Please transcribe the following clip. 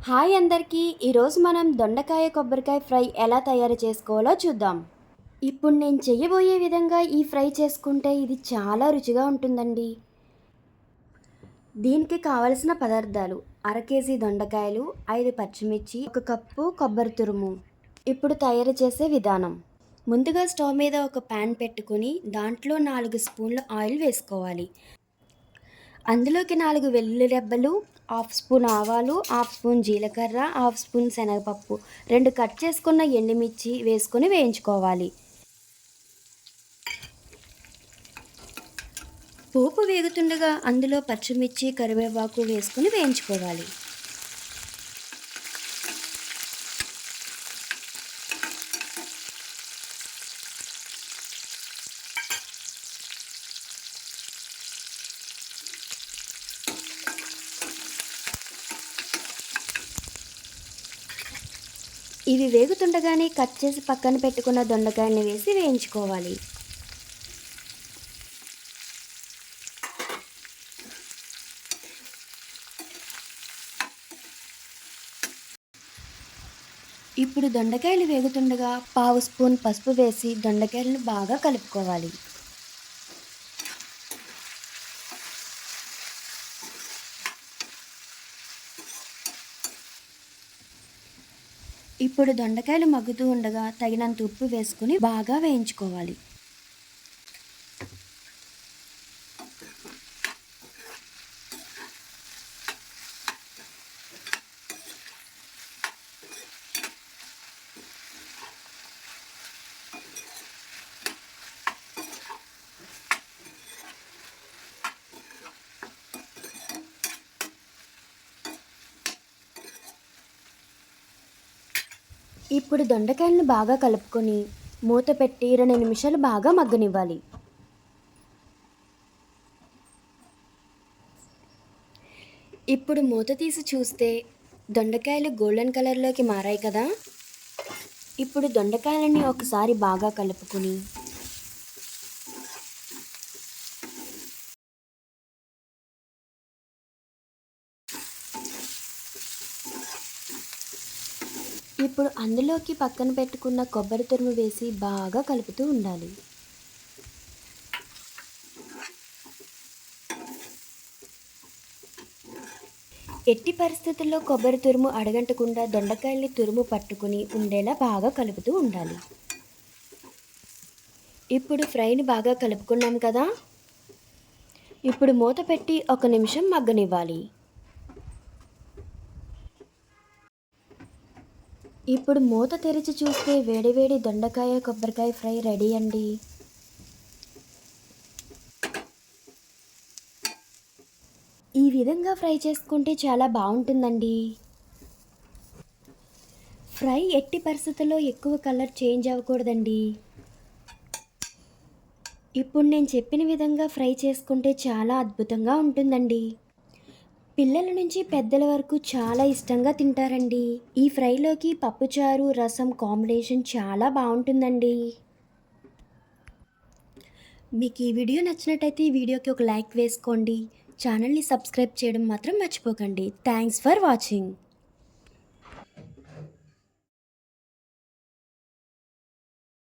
Hi అందరికీ! ఈరోజు మనం దొండకాయ కొబ్బరికాయ ఫ్రై ఎలా తయారు చేసుకోవాలో చూద్దాం. ఇప్పుడు నేను చెయ్యబోయే విధంగా ఈ ఫ్రై చేసుకుంటే ఇది చాలా రుచిగా ఉంటుందండి. దీనికి కావలసిన పదార్థాలు: అర కేజీ దొండకాయలు, 5 పచ్చిమిర్చి, 1 కప్పు కొబ్బరి తురుము. ఇప్పుడు తయారు చేసే విధానం: ముందుగా స్టవ్ మీద ఒక ప్యాన్ పెట్టుకుని దాంట్లో 4 స్పూన్ల ఆయిల్ వేసుకోవాలి. అందులోకి 4 వెల్లుల్లి రెబ్బలు, హాఫ్ స్పూన్ ఆవాలు, హాఫ్ స్పూన్ జీలకర్ర, హాఫ్ స్పూన్ శనగపప్పు, 2 కట్ చేసుకున్న ఎండుమిర్చి వేసుకొని వేయించుకోవాలి. పోపు వేగుతుండగా అందులో పచ్చిమిర్చి, కరివేపాకు వేసుకొని వేయించుకోవాలి. ఇవి వేగుతుండగానే కట్ చేసి పక్కన పెట్టుకున్న దొండకాయని వేసి వేయించుకోవాలి. ఇప్పుడు దొండకాయలు వేగుతుండగా పావు స్పూన్ పసుపు వేసి దొండకాయలను బాగా కలుపుకోవాలి. ఇప్పుడు దొండకాయలు మగ్గుతూ ఉండగా తగినంత ఉప్పు వేసుకుని బాగా వేయించుకోవాలి. ఇప్పుడు దొండకాయలను బాగా కలుపుకొని మూత పెట్టి 2 నిమిషాలు బాగా మగ్గనివ్వాలి. ఇప్పుడు మూత తీసి చూస్తే దొండకాయలు గోల్డెన్ కలర్లోకి మారాయి కదా. ఇప్పుడు దొండకాయలని ఒకసారి బాగా కలుపుకొని ఇప్పుడు అందులోకి పక్కన పెట్టుకున్న కొబ్బరి తురుము వేసి బాగా కలుపుతూ ఉండాలి. ఎట్టి పరిస్థితుల్లో కొబ్బరి తురుము అడగంటకుండా దొండకాయల్ని తురుము పట్టుకుని ఉండేలా బాగా కలుపుతూ ఉండాలి. ఇప్పుడు ఫ్రైని బాగా కలుపుకున్నాం కదా. ఇప్పుడు మూత పెట్టి 1 నిమిషం మగ్గనివ్వాలి. ఇప్పుడు మూత తెరిచి చూస్తే వేడివేడి దొండకాయ కొబ్బరికాయ ఫ్రై రెడీ అండి. ఈ విధంగా ఫ్రై చేసుకుంటే చాలా బాగుంటుందండి. ఫ్రై ఎట్టి పరిస్థితుల్లో ఎక్కువ కలర్ చేంజ్ అవ్వకూడదండి. ఇప్పుడు నేను చెప్పిన విధంగా ఫ్రై చేసుకుంటే చాలా అద్భుతంగా ఉంటుందండి. పిల్లల నుంచి పెద్దల వరకు చాలా ఇష్టంగా తింటారండి. ఈ ఫ్రైలోకి పప్పుచారు, రసం కాంబినేషన్ చాలా బాగుంటుందండి. మీకు ఈ వీడియో నచ్చినట్టయితే ఈ వీడియోకి ఒక లైక్ వేసుకోండి. ఛానల్ని సబ్స్క్రైబ్ చేయడం మాత్రం మర్చిపోకండి. Thanks for watching.